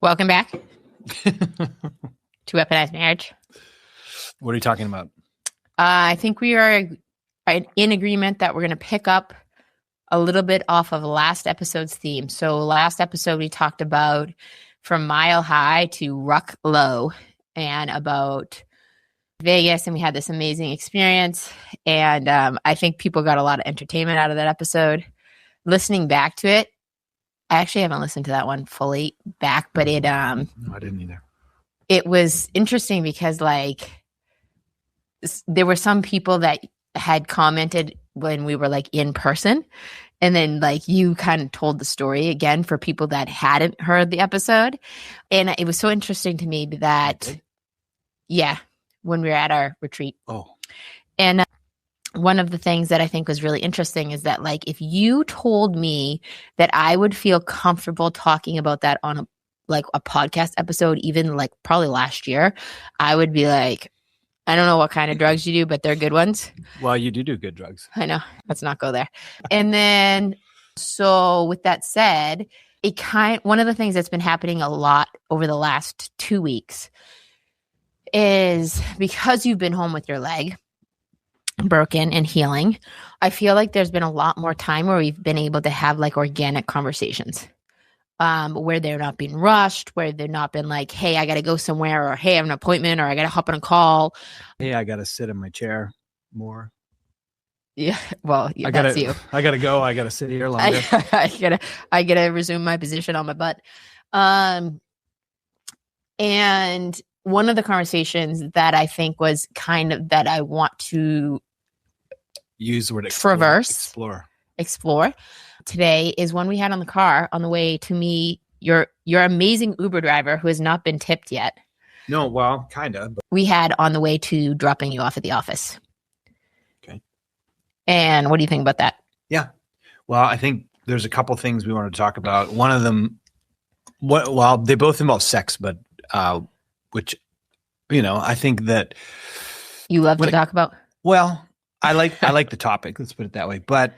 Welcome back to Weaponized Marriage. What are you talking about? I think we are in agreement that we're going to pick up a little bit off of last episode's theme. So last episode, we talked about from mile high to ruck low and about Vegas, and we had this amazing experience. And I think people got a lot of entertainment out of that episode. Listening back to it, I actually haven't listened to that one fully back, but it No, I didn't either. It was interesting because like there were some people that had commented when we were like in person, and then like you kind of told the story again for people that hadn't heard the episode. And it was so interesting to me that when we were at our retreat. And one of the things that I think was really interesting is that like if you told me that I would feel comfortable talking about that on a podcast episode, even like probably last year, I would be like, I don't know what kind of drugs you do, but they're good ones. Well, you do good drugs. I know. Let's not go there. And then, so with that said, one of the things that's been happening a lot over the last 2 weeks is because you've been home with your leg broken and healing, I feel like there's been a lot more time where we've been able to have like organic conversations. Where they're not being rushed, where they're not been like, hey, I got to go somewhere, or hey, I have an appointment, or I got to hop on a call. Hey, I got to sit in my chair more. Yeah, well, that's you. I got to go. I got to sit here longer. I gotta resume my position on my butt. And one of the conversations that I think was kind of that I want to use the word explore today is one we had on the car on the way to me, your amazing Uber driver who has not been tipped yet. No, well, kind of. But we had on the way to dropping you off at the office. Okay. And what do you think about that? Yeah. Well, I think there's a couple things we want to talk about. One of them, they both involve sex, but which, I think that you love to talk about. Well, I like the topic. Let's put it that way. But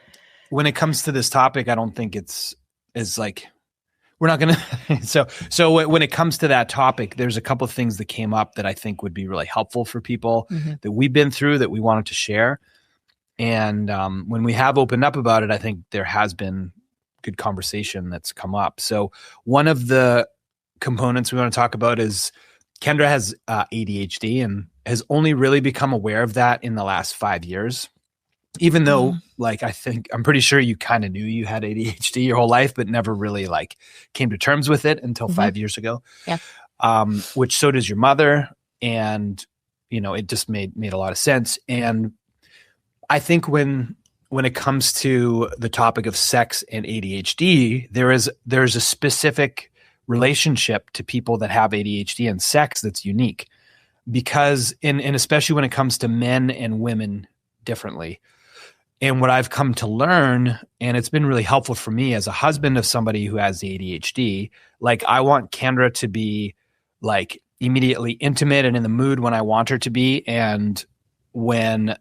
when it comes to this topic, I don't think it's like we're not going to. So when it comes to that topic, there's a couple of things that came up that I think would be really helpful for people that we've been through that we wanted to share. And when we have opened up about it, I think there has been good conversation that's come up. So one of the components we want to talk about is Kendra has ADHD and has only really become aware of that in the last 5 years. Even though, I'm pretty sure you kind of knew you had ADHD your whole life, but never really came to terms with it until 5 years ago. Yeah. Which so does your mother. And, it just made a lot of sense. And I think when it comes to the topic of sex and ADHD, there's a specific relationship to people that have ADHD and sex that's unique because, and especially when it comes to men and women differently. And what I've come to learn, and it's been really helpful for me as a husband of somebody who has ADHD, I want Kendra to be immediately intimate and in the mood when I want her to be. And when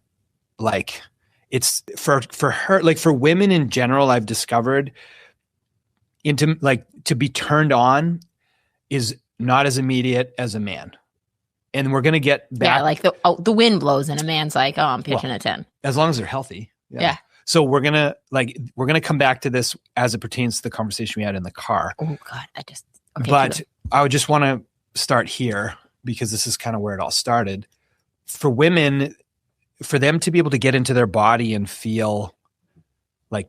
it's for her, for women in general, I've discovered to be turned on is not as immediate as a man. And we're going to get back. Yeah, the wind blows and a man's like, oh, I'm pitching a 10. As long as they're healthy. Yeah. So we're going to come back to this as it pertains to the conversation we had in the car. Oh God. But I would just want to start here because this is kind of where it all started. For women, for them to be able to get into their body and feel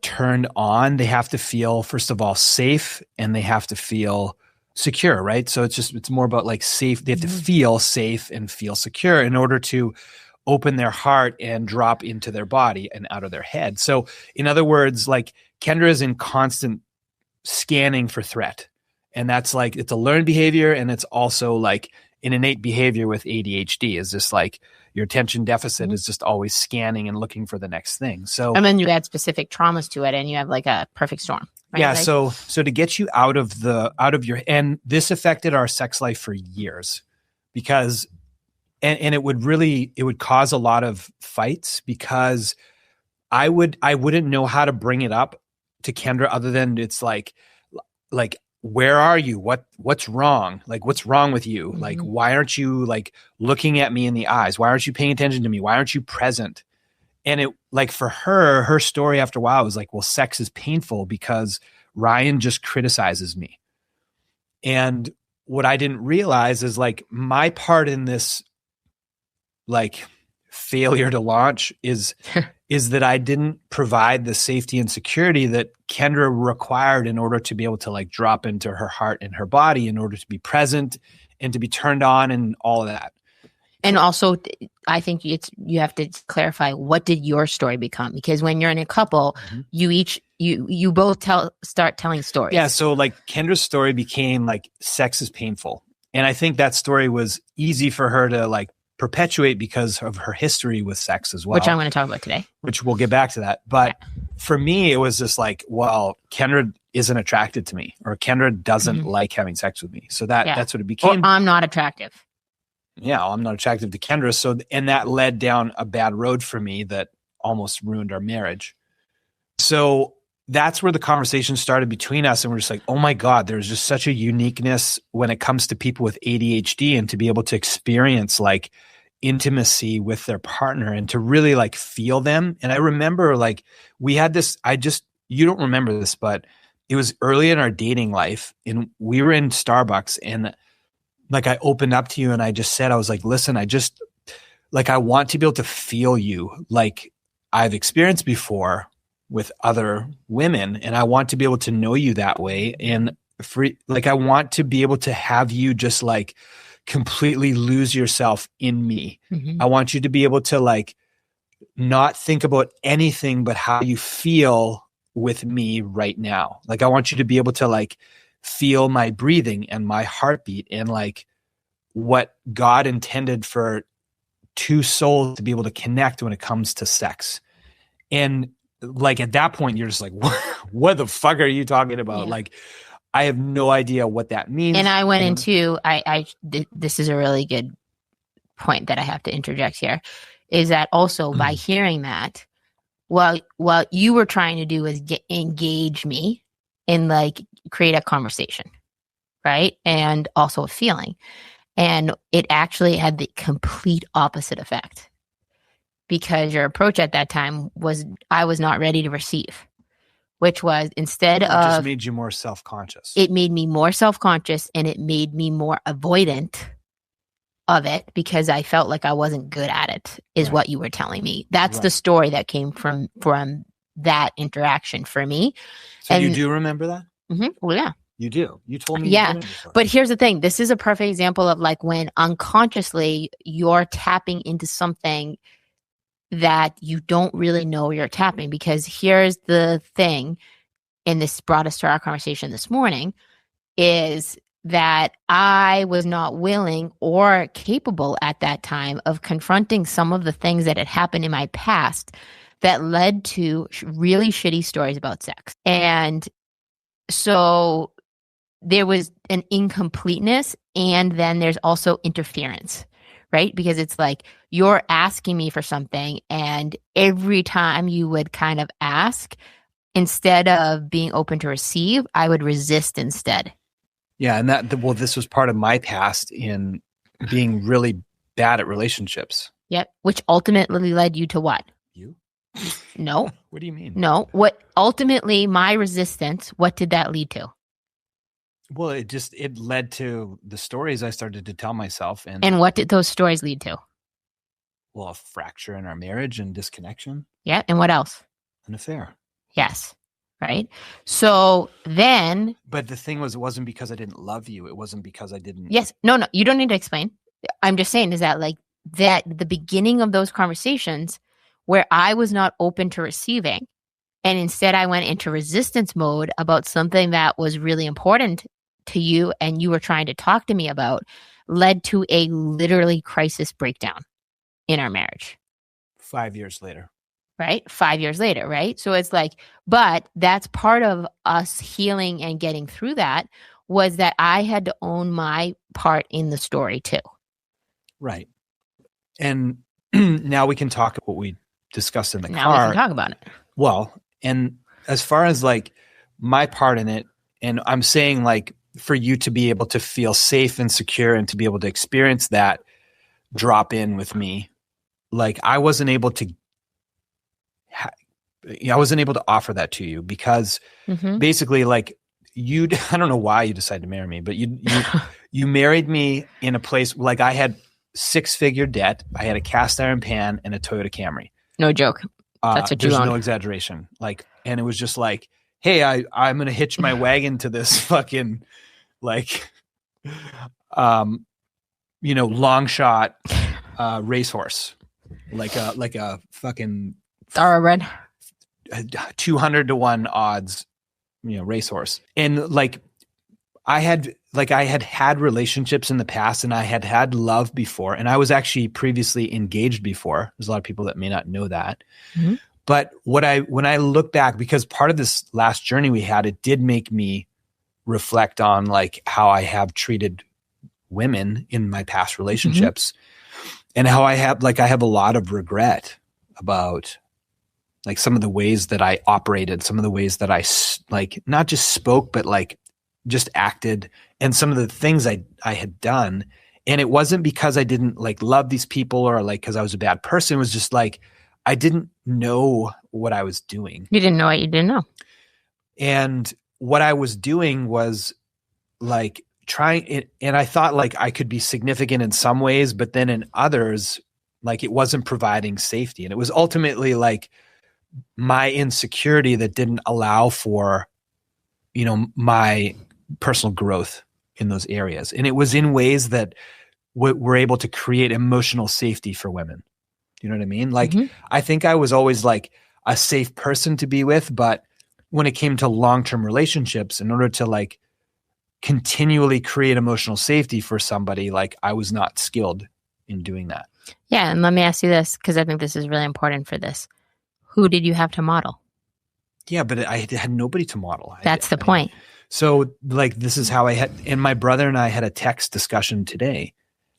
turned on, they have to feel, first of all, safe, and they have to feel secure, right? So it's more about safe. They have to feel safe and feel secure in order to open their heart and drop into their body and out of their head. So in other words, Kendra is in constant scanning for threat. And that's it's a learned behavior. And it's also an innate behavior with ADHD is just your attention deficit is just always scanning and looking for the next thing. So, and then you add specific traumas to it and you have a perfect storm. Right? Yeah. So to get you out of and this affected our sex life for years because And it would cause a lot of fights because I wouldn't know how to bring it up to Kendra other than it's where are you? What's wrong? Like, what's wrong with you? Like, why aren't you like looking at me in the eyes? Why aren't you paying attention to me? Why aren't you present? And it, like, for her story after a while was like, well, sex is painful because Ryan just criticizes me. And what I didn't realize is like my part in this, like, failure to launch is that I didn't provide the safety and security that Kendra required in order to be able to like drop into her heart and her body in order to be present and to be turned on and all of that. And also, I think you have to clarify, what did your story become? Because when you're in a couple, you both start telling stories. Yeah. So like Kendra's story became like sex is painful. And I think that story was easy for her to like perpetuate because of her history with sex as well. Which I'm going to talk about today. Which we'll get back to that. But for me, it was just like, well, Kendra isn't attracted to me, or Kendra doesn't like having sex with me. So that's what it became. Or I'm not attractive. Yeah, I'm not attractive to Kendra. So, and that led down a bad road for me that almost ruined our marriage. So that's where the conversation started between us. And we're just like, oh my God, there's just such a uniqueness when it comes to people with ADHD, and to be able to experience like intimacy with their partner and to really like feel them. And I remember like we had this, you don't remember this, but it was early in our dating life, and we were in Starbucks, and like I opened up to you and I just said, I was like, listen, I want to be able to feel you like I've experienced before with other women. And I want to be able to know you that way. And I want to be able to have you just like completely lose yourself in me. I want you to be able to like not think about anything but how you feel with me right now. Like I want you to be able to like feel my breathing and my heartbeat, and like what God intended for two souls to be able to connect when it comes to sex. And like at that point, you're just like, what the fuck are you talking about? Yeah. Like, I have no idea what that means. And I went into, this is a really good point that I have to interject here, is that also by hearing that, what you were trying to do is engage me and like create a conversation, right? And also a feeling. And it actually had the complete opposite effect, because your approach at that time was I was not ready to receive, which was it just made you more self-conscious. It made me more self-conscious, and it made me more avoidant of it because I felt like I wasn't good at it, is what you were telling me. That's the story that came from that interaction for me. So you do remember that? Well, yeah. You do. You told me. Yeah. But here's the thing. This is a perfect example of like when unconsciously you're tapping into something that you don't really know you're tapping. Because here's the thing, and this brought us to our conversation this morning, is that I was not willing or capable at that time of confronting some of the things that had happened in my past that led to really shitty stories about sex. And so there was an incompleteness, and then there's also interference, right? Because it's like you're asking me for something, and every time you would kind of ask, instead of being open to receive, I would resist instead. Yeah. And this was part of my past in being really bad at relationships. Yep. Which ultimately led you to what? You? No. What do you mean? No. What ultimately my resistance, what did that lead to? Well, it led to the stories I started to tell myself. And what did those stories lead to? Well, a fracture in our marriage and disconnection. Yeah. And what else? An affair. Yes. Right. So then. But the thing was, it wasn't because I didn't love you. It wasn't because I didn't. Yes. No, you don't need to explain. I'm just saying is that like that the beginning of those conversations where I was not open to receiving, and instead I went into resistance mode about something that was really important to you and you were trying to talk to me about, led to a literally crisis breakdown in our marriage. 5 years later. Right? 5 years later, right? So it's like, but that's part of us healing and getting through that, was that I had to own my part in the story too. Right. And now we can talk about what we discussed in the car. Now we can talk about it. Well, and as far as like my part in it, And I'm saying like for you to be able to feel safe and secure and to be able to experience that drop in with me, like I wasn't able to offer that to you because basically like I don't know why you decided to marry me, but you married me in a place like I had 6-figure debt. I had a cast iron pan and a Toyota Camry. No joke. That's what you there's own. no exaggeration. Like, and it was just like, hey, I'm going to hitch my wagon to this fucking like, long shot, racehorse, like a fucking thoroughbred, 200-1 odds, racehorse. And like, I had relationships in the past and I had love before. And I was actually previously engaged before. There's a lot of people that may not know that. Mm-hmm. But when I look back, because part of this last journey we had, it did make me reflect on like how I have treated women in my past relationships and how I have a lot of regret about like some of the ways that I operated, some of the ways that I like not just spoke, but like just acted, and some of the things I had done. And it wasn't because I didn't like love these people or like because I was a bad person. It was just like I didn't know what I was doing. You didn't know what you didn't know. And what I was doing was like trying it, and I thought like I could be significant in some ways, but then in others, like it wasn't providing safety. And it was ultimately like my insecurity that didn't allow for, my personal growth in those areas. And it was in ways that were able to create emotional safety for women. You know what I mean? Like, I think I was always like a safe person to be with, but when it came to long-term relationships, in order to like continually create emotional safety for somebody, like I was not skilled in doing that. Yeah. And let me ask you this, because I think this is really important for this. Who did you have to model? Yeah, but I had nobody to model. That's the point. So like, this is how and my brother and I had a text discussion today.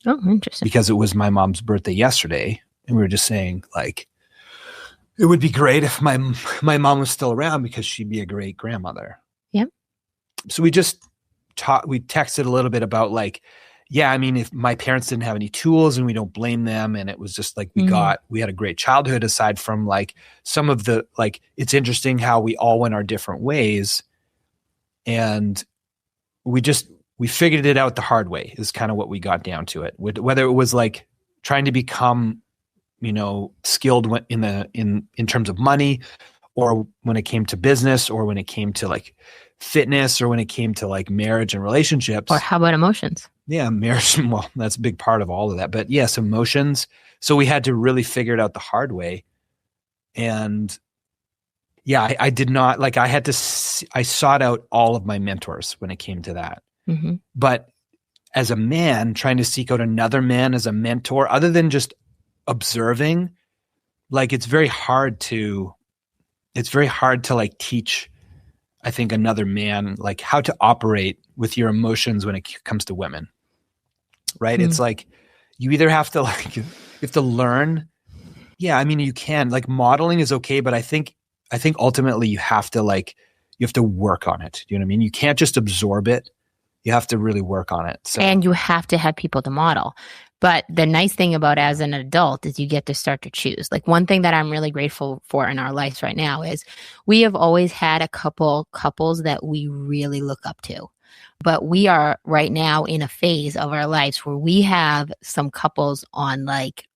Oh, interesting. Because it was my mom's birthday yesterday. And we were just saying like, it would be great if my mom was still around because she'd be a great grandmother. Yep. So we texted a little bit about like, yeah, I mean, if my parents didn't have any tools and we don't blame them. And it was just like, we had a great childhood aside from like some of the, like, it's interesting how we all went our different ways. And we figured it out the hard way is kind of what we got down to it. Whether it was like trying to become, skilled in terms of money, or when it came to business, or when it came to like fitness, or when it came to like marriage and relationships. Or how about emotions? Yeah, marriage. Well, that's a big part of all of that. But yes, emotions. So we had to really figure it out the hard way. And yeah, I did not like, I sought out all of my mentors when it came to that. Mm-hmm. But as a man, trying to seek out another man as a mentor, other than just observing, like it's very hard to like teach, I think, another man like how to operate with your emotions when it comes to women. Right. Mm-hmm. It's like, you either have to learn. Yeah. I mean, you can like modeling is okay, but I think ultimately you have to work on it. You know what I mean? You can't just absorb it. You have to really work on it. So. And you have to have people to model. But the nice thing about as an adult is you get to start to choose. Like one thing that I'm really grateful for in our lives right now is we have always had a couples that we really look up to. But we are right now in a phase of our lives where we have some couples on like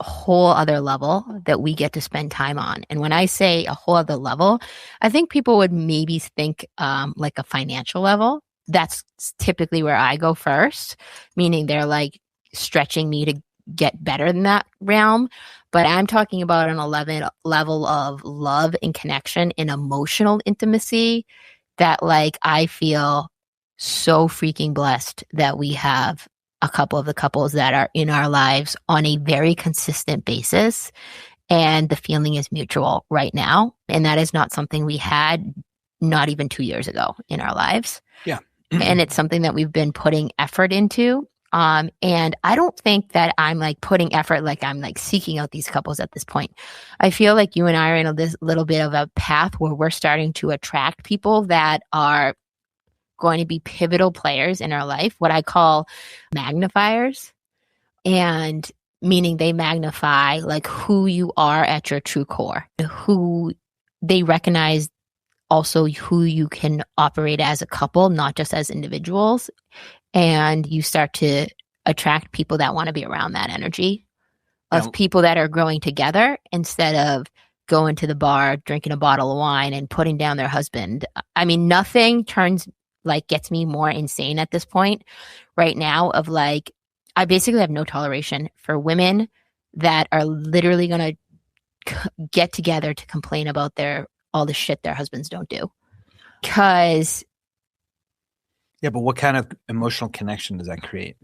a whole other level that we get to spend time on. And when I say a whole other level, I think people would maybe think like a financial level. That's typically where I go first, meaning they're like stretching me to get better than that realm. But I'm talking about an 11 level of love and connection and emotional intimacy that like I feel so freaking blessed that we have a couple of the couples that are in our lives on a very consistent basis. And the feeling is mutual right now. And that is not something we had not even 2 years ago in our lives. Yeah. And it's something that we've been putting effort into. And I don't think that I'm like putting effort, like I'm like seeking out these couples at this point. I feel like you and I are in this little bit of a path where we're starting to attract people that are going to be pivotal players in our life, what I call magnifiers. And meaning they magnify like who you are at your true core, who they recognize also who you can operate as a couple, not just as individuals. And you start to attract people that want to be around that energy of people that are growing together instead of going to the bar, drinking a bottle of wine and putting down their husband. I mean, nothing gets me more insane at this point right now of like, I basically have no toleration for women that are literally going to get together to complain about all the shit their husbands don't do. Because yeah, but what kind of emotional connection does that create?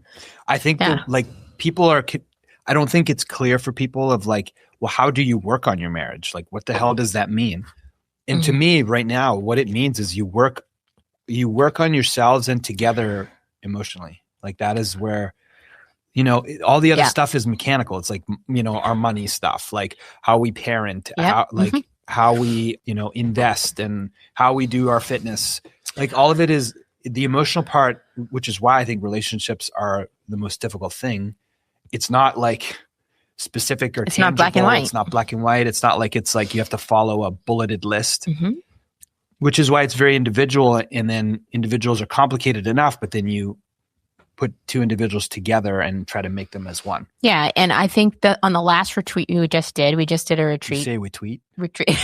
I think that like people are, I don't think it's clear for people of like, well, how do you work on your marriage? Like, what the hell does that mean? And to me right now, what it means is you work on yourselves and together emotionally. Like that is where, you know, all the other stuff is mechanical. It's like, you know, our money stuff, like how we parent, how we, you know, invest and how we do our fitness. Like all of it is the emotional part, which is why I think relationships are the most difficult thing. It's not like specific or it's tangible. Not black and white. It's not black and white. It's not like you have to follow a bulleted list, which is why it's very individual. And then individuals are complicated enough, but then you put two individuals together and try to make them as one. Yeah. And I think that on the last retreat we just did a retreat. You say we tweet? Retreat.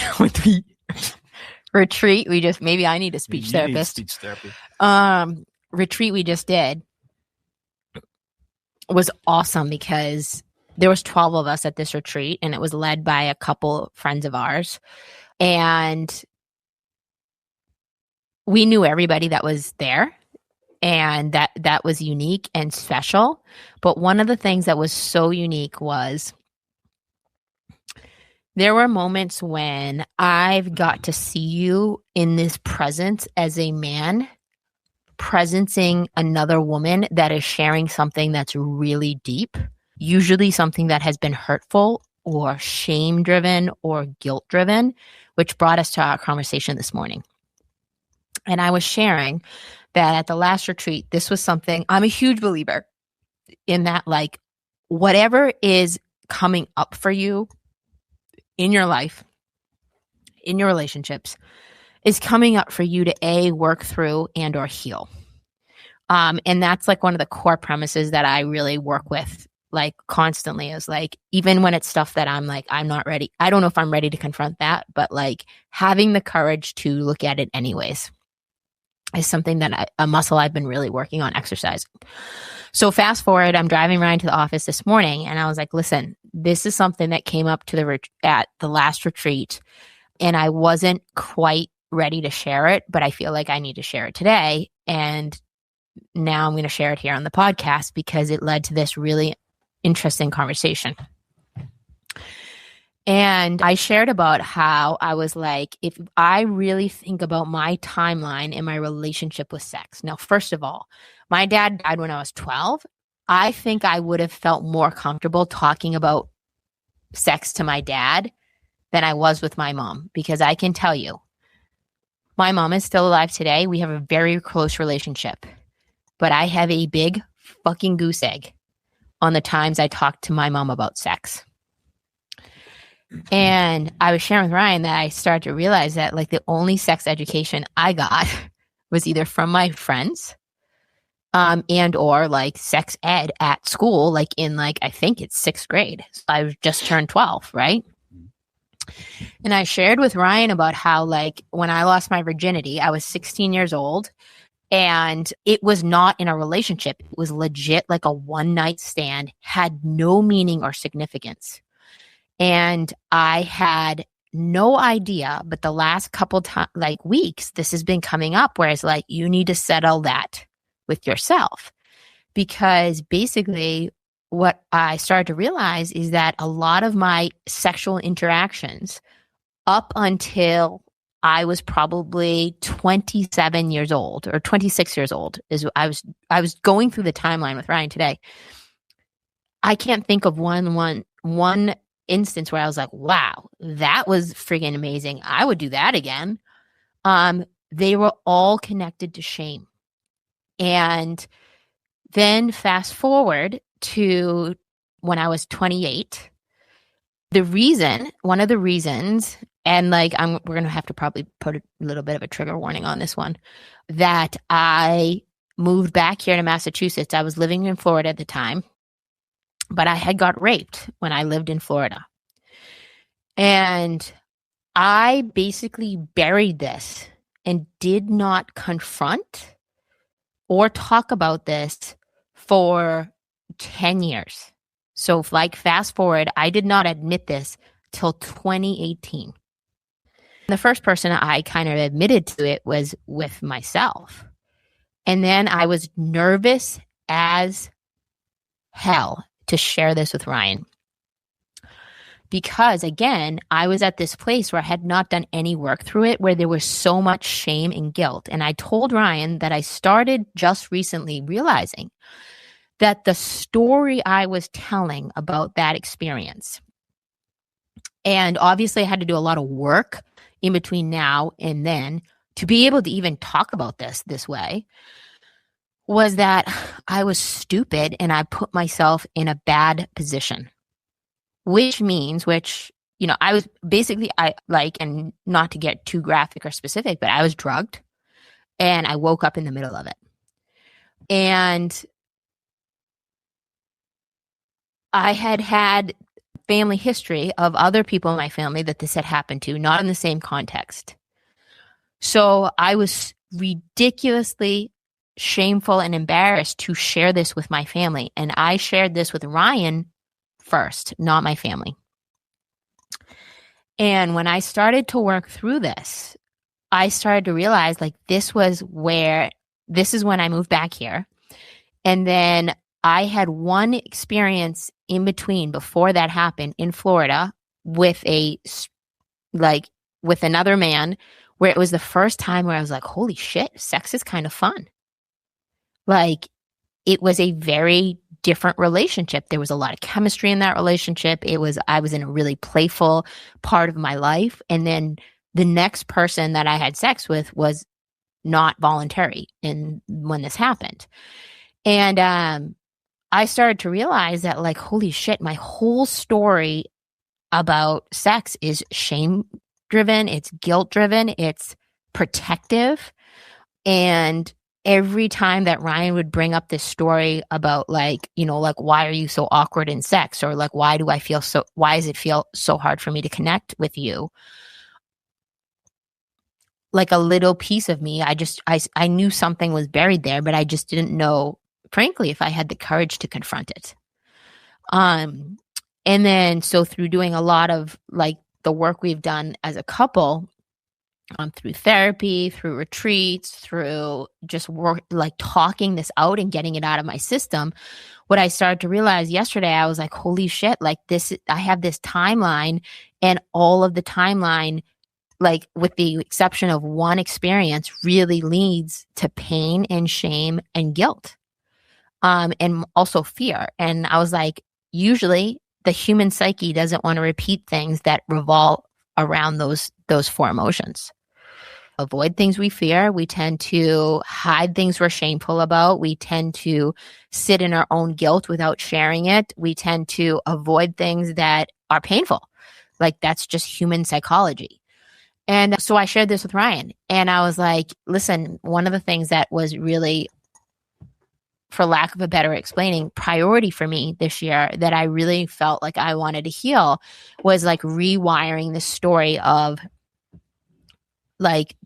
Retreat. Maybe I need a speech therapist. Speech therapy. Retreat we just did was awesome because there was 12 of us at this retreat and it was led by a couple friends of ours. And we knew everybody that was there. And that was unique and special. But one of the things that was so unique was there were moments when I've got to see you in this presence as a man, presencing another woman that is sharing something that's really deep, usually something that has been hurtful or shame-driven or guilt-driven, which brought us to our conversation this morning. And I was sharing that at the last retreat, this was something I'm a huge believer in that, like, whatever is coming up for you in your life, in your relationships, is coming up for you to work through and or heal. And that's like one of the core premises that I really work with like constantly is like, even when it's stuff that I'm like, I'm not ready. I don't know if I'm ready to confront that, but like having the courage to look at it anyways is something that a muscle I've been really working on exercising. So fast forward, I'm driving Ryan to the office this morning and I was like, listen, this is something that came up to at the last retreat and I wasn't quite ready to share it, but I feel like I need to share it today. And now I'm going to share it here on the podcast because it led to this really interesting conversation. And I shared about how I was like, if I really think about my timeline in my relationship with sex. Now, first of all, my dad died when I was 12. I think I would have felt more comfortable talking about sex to my dad than I was with my mom, because I can tell you, my mom is still alive today. We have a very close relationship, but I have a big fucking goose egg on the times I talk to my mom about sex. And I was sharing with Ryan that I started to realize that like the only sex education I got was either from my friends and or like sex ed at school, like in like, I think it's 6th grade. So I just turned 12, right? And I shared with Ryan about how like when I lost my virginity, I was 16 years old and it was not in a relationship. It was legit like a one night stand, had no meaning or significance. And I had no idea, but the last couple weeks, this has been coming up where it's like, you need to settle that with yourself. Because basically what I started to realize is that a lot of my sexual interactions up until I was probably 27 years old or 26 years old. I was going through the timeline with Ryan today. I can't think of one instance where I was like, wow, that was friggin' amazing. I would do that again. They were all connected to shame. And then fast forward to when I was 28. One of the reasons, and like we're going to have to probably put a little bit of a trigger warning on this one, that I moved back here to Massachusetts. I was living in Florida at the time, but I had got raped when I lived in Florida. And I basically buried this and did not confront or talk about this for 10 years. So like fast forward, I did not admit this till 2018. The first person I kind of admitted to it was with myself. And then I was nervous as hell to share this with Ryan. Because again, I was at this place where I had not done any work through it, where there was so much shame and guilt. And I told Ryan that I started just recently realizing that the story I was telling about that experience, and obviously I had to do a lot of work in between now and then to be able to even talk about this way, was that I was stupid and I put myself in a bad position. Which, I was basically, and not to get too graphic or specific, but I was drugged and I woke up in the middle of it. And I had family history of other people in my family that this had happened to, not in the same context. So I was ridiculously shameful and embarrassed to share this with my family. And I shared this with Ryan first, not my family. And when I started to work through this, I started to realize this is when I moved back here. And then I had one experience in between before that happened in Florida with with another man, where it was the first time where I was like, holy shit, sex is kind of fun. It was a very different relationship. There was a lot of chemistry in that relationship. I was in a really playful part of my life. And then the next person that I had sex with was not voluntary when this happened. And I started to realize that holy shit, my whole story about sex is shame driven. It's guilt driven. It's protective. And every time that Ryan would bring up this story about why are you so awkward in sex, or why does it feel so hard for me to connect with you? A little piece of me, I knew something was buried there, but I just didn't know, frankly, if I had the courage to confront it. And then, so through doing a lot of the work we've done as a couple, through therapy, through retreats, through just work, talking this out and getting it out of my system, what I started to realize yesterday, I was like, holy shit, I have this timeline, and all of the timeline, with the exception of one experience, really leads to pain and shame and guilt. And also fear. And I was like, usually the human psyche doesn't want to repeat things that revolve around those four emotions. Avoid things we fear. We tend to hide things we're shameful about. We tend to sit in our own guilt without sharing it. We tend to avoid things that are painful. That's just human psychology. And so I shared this with Ryan, and I was like, listen, one of the things that was really, for lack of a better explaining, priority for me this year that I really felt like I wanted to heal was rewiring the story of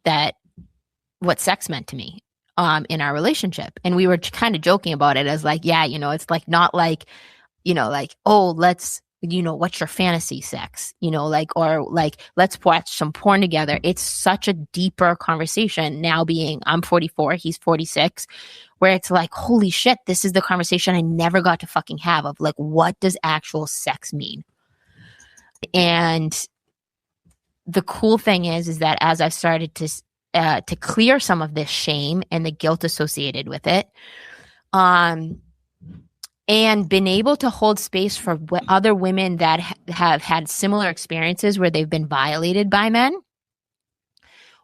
that, what sex meant to me in our relationship. And we were kind of joking about it as it's not oh, let's, what's your fantasy sex, or let's watch some porn together. It's such a deeper conversation now, being I'm 44, he's 46, where it's holy shit, this is the conversation I never got to fucking have of what does actual sex mean? And the cool thing is that as I've started to clear some of this shame and the guilt associated with it, and been able to hold space for other women that have had similar experiences where they've been violated by men,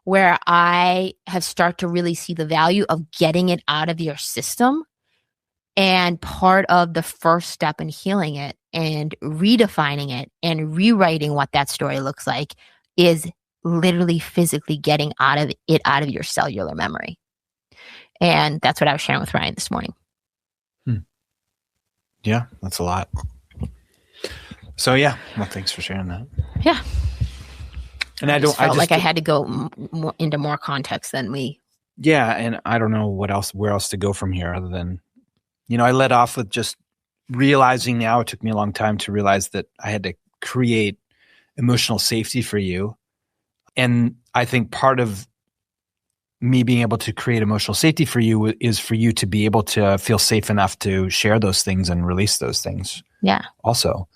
where I have started to really see the value of getting it out of your system. And part of the first step in healing it and redefining it and rewriting what that story looks like is literally physically getting out of your cellular memory. And that's what I was sharing with Ryan this morning. Yeah, that's a lot. So yeah, well, thanks for sharing that. Yeah. And I felt like I had to go into more context than we. Yeah, and I don't know where else to go from here other than, I led off with just realizing now, it took me a long time to realize that I had to create emotional safety for you. And I think part of me being able to create emotional safety for you is for you to be able to feel safe enough to share those things and release those things. Yeah. Also,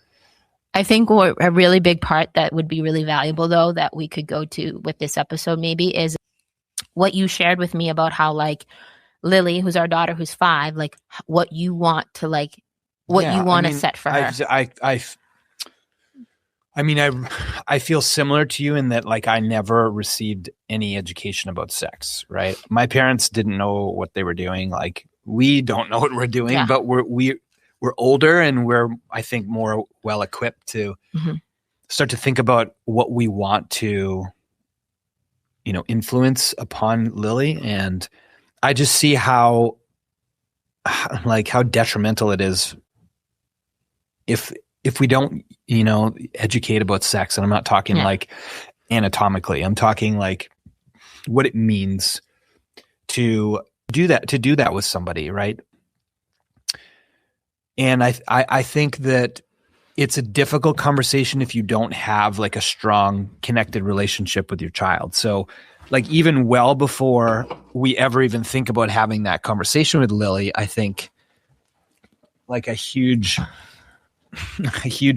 I think a really big part that would be really valuable, though, that we could go to with this episode maybe is what you shared with me about how, like, Lily, who's our daughter, who's 5, like, what you want to, like, what you want to set for her. I feel similar to you in that, like, I never received any education about sex, right? My parents didn't know what they were doing. Like, we don't know what we're doing, but we're older and we're, I think, more well equipped to start to think about what we want to, influence upon Lily. And I just see how detrimental it is if we don't, educate about sex. And I'm not talking like anatomically. I'm talking like what it means to do that with somebody, right? And I think that it's a difficult conversation if you don't have like a strong connected relationship with your child. So like even well before we ever even think about having that conversation with Lily, I think like a huge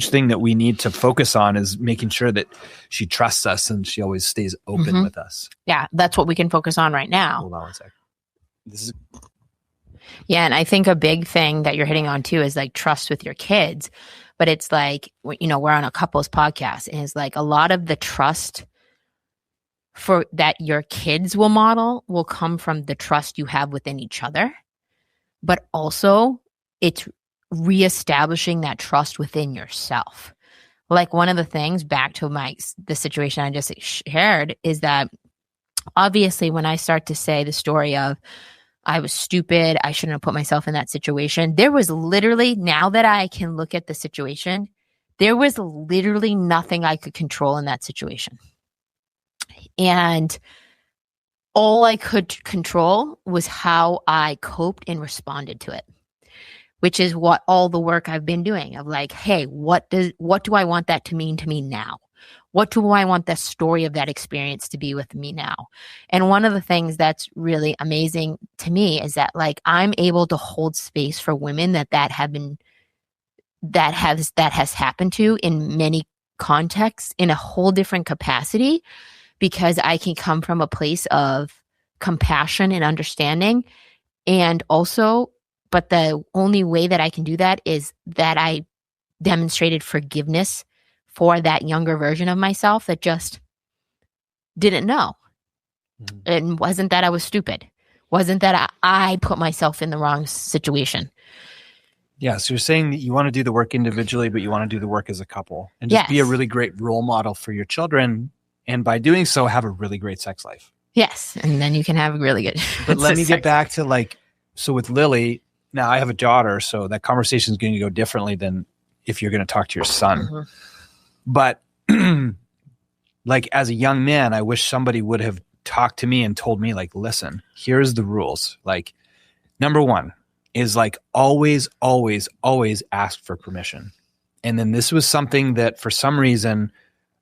thing that we need to focus on is making sure that she trusts us and she always stays open with us. Yeah, that's what we can focus on right now. Hold on one second. Yeah, and I think a big thing that you're hitting on too is like trust with your kids. But it's like, we're on a couples podcast, and it's like a lot of the trust for that your kids will model will come from the trust you have within each other. But also it's reestablishing that trust within yourself. Like one of the things back to the situation I just shared is that obviously when I start to say the story of I was stupid, I shouldn't have put myself in that situation, there was literally, now that I can look at the situation, there was literally nothing I could control in that situation. And all I could control was how I coped and responded to it, which is what all the work I've been doing of like, hey, what do I want that to mean to me now? What do I want the story of that experience to be with me now? And one of the things that's really amazing to me is that like I'm able to hold space for women that has happened to in many contexts in a whole different capacity, because I can come from a place of compassion and understanding. And also, but the only way that I can do that is that I demonstrated forgiveness for that younger version of myself that just didn't know. And wasn't that I was stupid. Wasn't that I put myself in the wrong situation. Yeah. So you're saying that you want to do the work individually, but you want to do the work as a couple and just be a really great role model for your children. And by doing so, have a really great sex life. Yes. And then you can have a really good. But let me get back to like, so with Lily, now I have a daughter, so that conversation is going to go differently than if you're going to talk to your son. But like as a young man, I wish somebody would have talked to me and told me like, listen, here's the rules. Like number one is like always, always, always ask for permission. And then this was something that for some reason,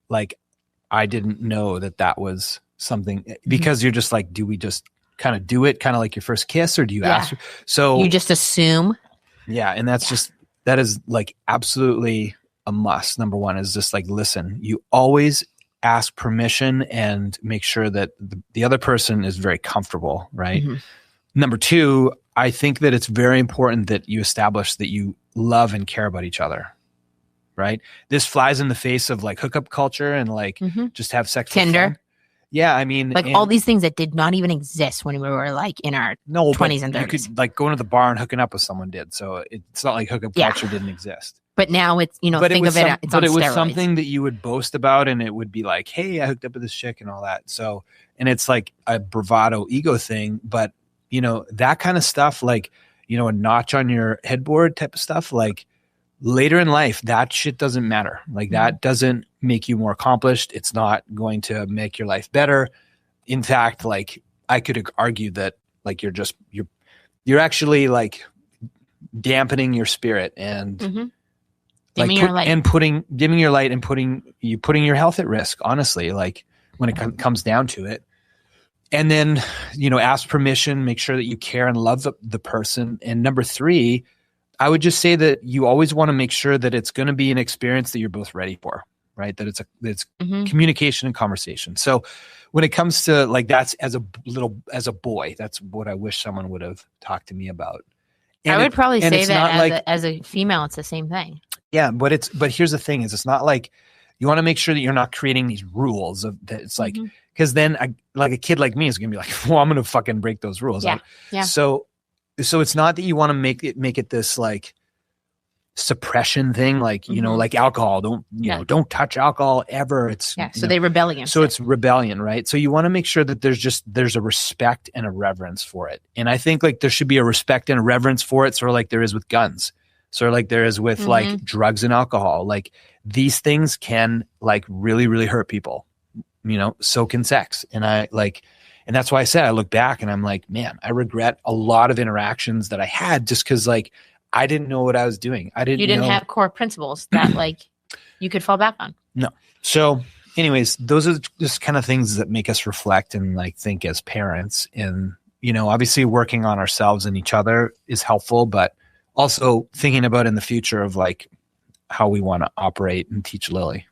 like I didn't know that was something because you're just like, do we just kind of do it kind of like your first kiss or do you ask? So you just assume. Yeah. And that's that is like absolutely a must. Number one is just like, listen, you always ask permission and make sure that the other person is very comfortable, right? Mm-hmm. Number two, I think that it's very important that you establish that you love and care about each other, right? This flies in the face of like hookup culture and like just have sex for Tinder. fun. Yeah, I mean, like all these things that did not even exist when we were like in our 20s and 30s. You could like going to the bar and hooking up with someone did. So it's not like hookup culture didn't exist. But now it's, you know, but think of it, it's on steroids. But it was something that you would boast about, and it would be like, hey, I hooked up with this chick and all that. So, and it's like a bravado ego thing, but you know, that kind of stuff, like, you know, a notch on your headboard type of stuff, like later in life, that shit doesn't matter. Like that doesn't make you more accomplished. It's not going to make your life better. In fact, like I could argue that like you're actually like dampening your spirit and dimming your light and putting your health at risk, honestly, like when it comes down to it. And then, you know, ask permission, make sure that you care and love the person. And number three, I would just say that you always want to make sure that it's going to be an experience that you're both ready for, right? That it's communication and conversation. So when it comes to like, that's as a boy, that's what I wish someone would have talked to me about. And I would probably say that as a female, it's the same thing. Yeah. But here's the thing is it's not like you want to make sure that you're not creating these rules of that. It's like, because then like a kid like me is going to be like, well, I'm going to fucking break those rules. Yeah. Like, yeah. So it's not that you want to make it this like suppression thing, like, you know, like alcohol, don't touch alcohol ever. So they rebel against it. It's rebellion, right? So you want to make sure that there's a respect and a reverence for it. And I think like there should be a respect and a reverence for it. Sort of like there is with guns, sort of like there is with like drugs and alcohol. Like these things can like really, really hurt people, you know, so can sex. And that's why I said, I look back and I'm like, man, I regret a lot of interactions that I had just because like, I didn't know what I was doing. You didn't have core principles that like you could fall back on. No. So anyways, those are just kind of things that make us reflect and like think as parents. And, you know, obviously working on ourselves and each other is helpful, but also thinking about in the future of like how we want to operate and teach Lily.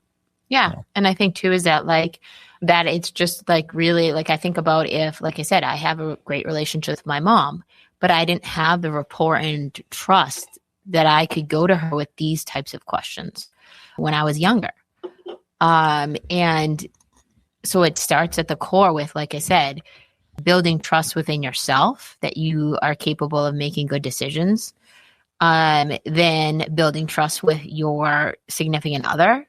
Yeah. You know? And I think too, is that like, that it's just like really like, I think about if, like I said, I have a great relationship with my mom, but I didn't have the rapport and trust that I could go to her with these types of questions when I was younger. And so it starts at the core with, like I said, building trust within yourself that you are capable of making good decisions. Then building trust with your significant other,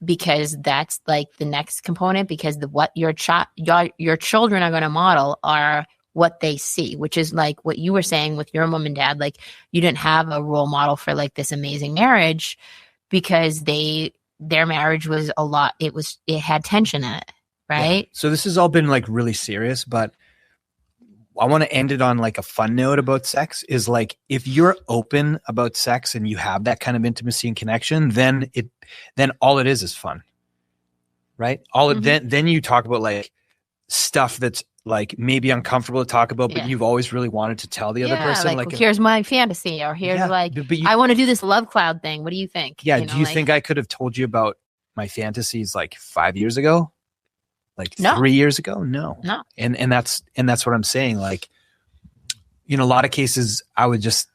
because that's like the next component, because what your children are going to model are what they see, which is like what you were saying with your mom and dad. Like you didn't have a role model for like this amazing marriage because their marriage was a lot. It had tension in it. Right. Yeah. So this has all been like really serious, but I want to end it on like a fun note about sex is like, if you're open about sex and you have that kind of intimacy and connection, then all it is fun. Right. Then you talk about like stuff that's like maybe uncomfortable to talk about, but you've always really wanted to tell the other person. Like here's my fantasy, or here's I want to do this love cloud thing. What do you think? Yeah. Do you think I could have told you about my fantasies like 5 years ago? Like 3 years ago? No. And that's what I'm saying. Like, you know, a lot of cases I would just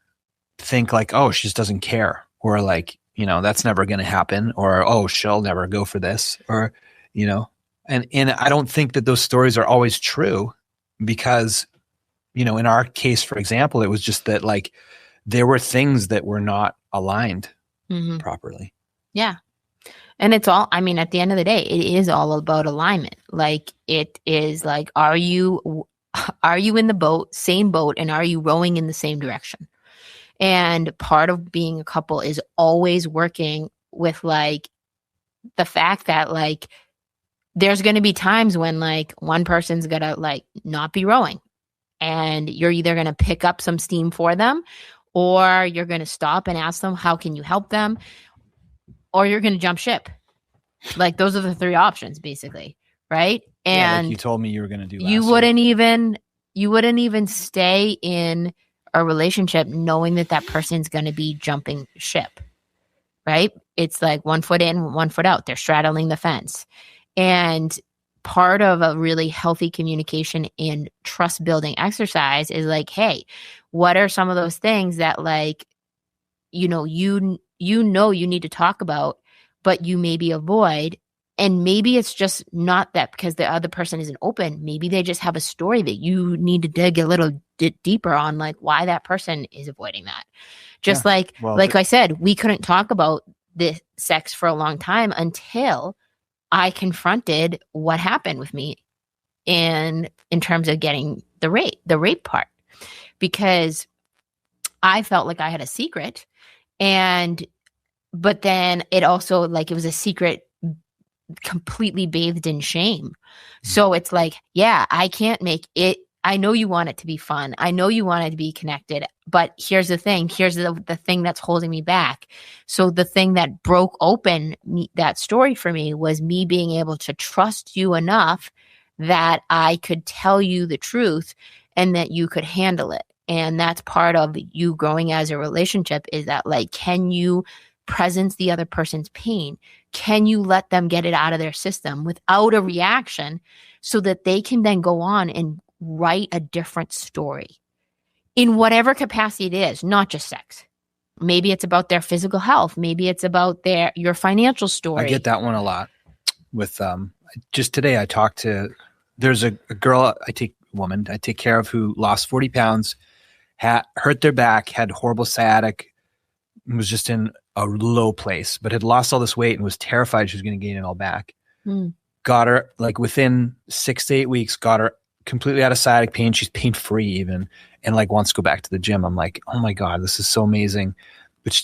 think like, oh, she just doesn't care, or like, you know, that's never going to happen, or, oh, she'll never go for this, or, you know, and I don't think that those stories are always true because, you know, in our case, for example, it was just that like there were things that were not aligned properly. Yeah. And it's all, I mean, at the end of the day, it is all about alignment. Like it is like, are you in the same boat, and are you rowing in the same direction? And part of being a couple is always working with like the fact that like, there's going to be times when like one person's going to like not be rowing, and you're either going to pick up some steam for them, or you're going to stop and ask them, how can you help them? Or you're going to jump ship. Like those are the three options basically. Right. And like you told me you were going to do. You wouldn't even stay in a relationship knowing that person's going to be jumping ship. Right. It's like 1 foot in, 1 foot out. They're straddling the fence. And part of a really healthy communication and trust building exercise is like, hey, what are some of those things that like, you need to talk about, but you maybe avoid. And maybe it's just not that because the other person isn't open. Maybe they just have a story that you need to dig a little deeper on, like why that person is avoiding that. Just like I said, we couldn't talk about the sex for a long time until I confronted what happened with me in terms of getting the rape part, because I felt like I had a secret. But then it also like it was a secret completely bathed in shame. So it's like, yeah, I can't make it. I know you want it to be fun. I know you want it to be connected, but here's the thing. Here's the thing that's holding me back. So the thing that broke open that story for me was me being able to trust you enough that I could tell you the truth and that you could handle it. And that's part of you growing as a relationship, is that like, can you presence the other person's pain? Can you let them get it out of their system without a reaction so that they can then go on and write a different story in whatever capacity it is, not just sex. Maybe it's about their physical health. Maybe it's about your financial story. I get that one a lot with, just today I talked to, there's a girl I take care of who lost 40 pounds, hurt their back, had horrible sciatic, was just in a low place, but had lost all this weight and was terrified she was going to gain it all back. Got her like within 6 to 8 weeks, got her completely out of sciatic pain. She's pain free even, and like wants to go back to the gym. I'm like, oh my God, this is so amazing.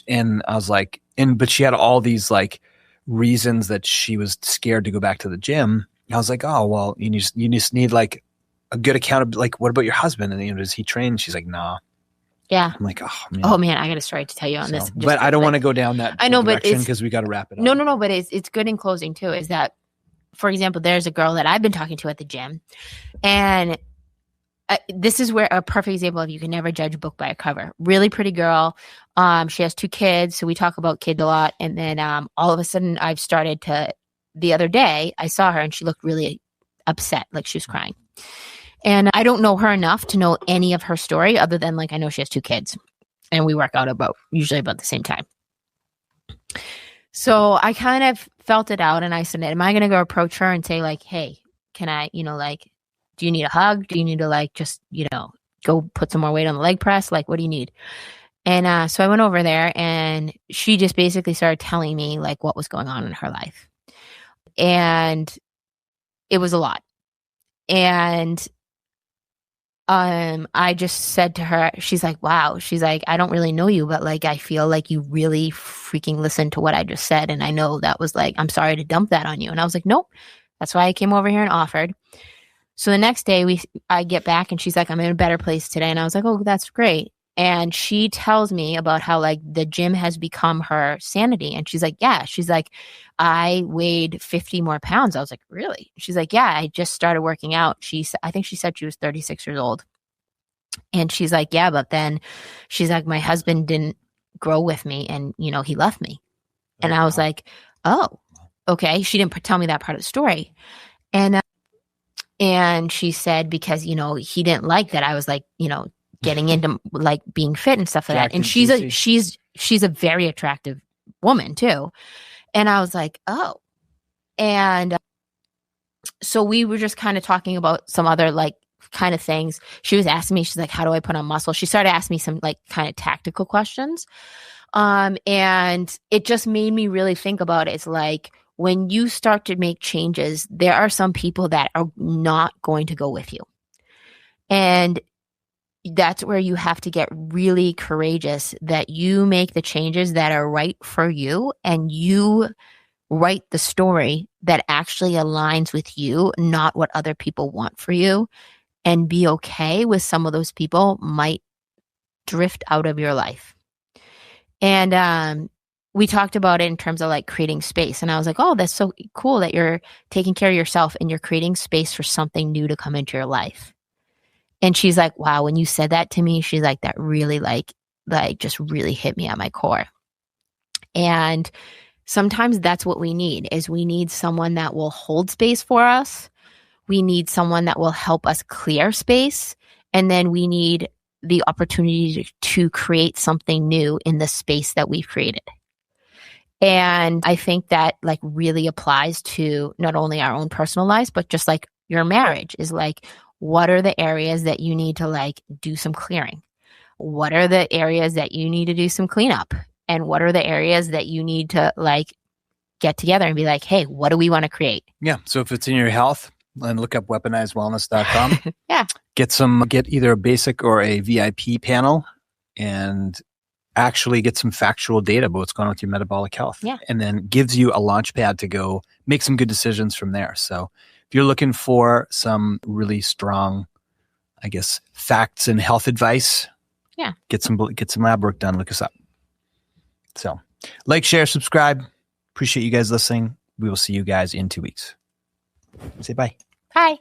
And I was like, but she had all these like reasons that she was scared to go back to the gym. I was like, oh, well, you just need like a good account of like, what about your husband? And does he train? She's like, nah. Yeah. I'm like, oh man, I got a story to tell you on this. But I don't want to go down that direction because we got to wrap it up. No, but it's good in closing too, is that, for example, there's a girl that I've been talking to at the gym, and this is where a perfect example of you can never judge a book by a cover. Really pretty girl. She has 2 kids, so we talk about kids a lot. And then all of a sudden the other day I saw her and she looked really upset, like she was crying. And I don't know her enough to know any of her story other than like I know she has 2 kids and we work out usually about the same time. So I kind of felt it out and I said, am I going to go approach her and say like, hey, can I, like, do you need a hug? Do you need to like just, go put some more weight on the leg press? Like, what do you need? And so I went over there and she just basically started telling me like what was going on in her life. And it was a lot. And I just said to her, she's like, wow. She's like, I don't really know you, but like, I feel like you really freaking listened to what I just said. And I know that was like, I'm sorry to dump that on you. And I was like, nope, that's why I came over here and offered. So the next day I get back and she's like, I'm in a better place today. And I was like, oh, that's great. And she tells me about how like the gym has become her sanity. And she's like, yeah, she's like, I weighed 50 more pounds. I was like, really? She's like, yeah, I just started working out. I think she said she was 36 years old. And she's like, yeah, but then she's like, my husband didn't grow with me and, he left me. And I was like, oh, okay. She didn't tell me that part of the story. And she said, because, he didn't like that I was like, getting into like being fit and stuff like that. And she's a very attractive woman too. And I was like, oh. And so we were just kind of talking about some other like kind of things. She was asking me, she's like, how do I put on muscle? She started asking me some like kind of tactical questions. And it just made me really think about it. It's like, when you start to make changes, there are some people that are not going to go with you. And that's where you have to get really courageous that you make the changes that are right for you and you write the story that actually aligns with you, not what other people want for you, and be okay with some of those people might drift out of your life. And we talked about it in terms of like creating space. And I was like, oh, that's so cool that you're taking care of yourself and you're creating space for something new to come into your life. And she's like, wow, when you said that to me, she's like, that really like just really hit me at my core. And sometimes that's what we need, is we need someone that will hold space for us. We need someone that will help us clear space. And then we need the opportunity to create something new in the space that we've created. And I think that like really applies to not only our own personal lives, but just like your marriage is like, what are the areas that you need to like do some clearing? What are the areas that you need to do some cleanup? And what are the areas that you need to like get together and be like, hey, what do we want to create? Yeah. So if it's in your health, then look up weaponizedwellness.com. Yeah. Get either a basic or a VIP panel and actually get some factual data about what's going on with your metabolic health. Yeah. And then gives you a launch pad to go make some good decisions from there. So if you're looking for some really strong, I guess, facts and health advice, yeah, get some lab work done. Look us up. So like, share, subscribe. Appreciate you guys listening. We will see you guys in 2 weeks. Say bye. Bye.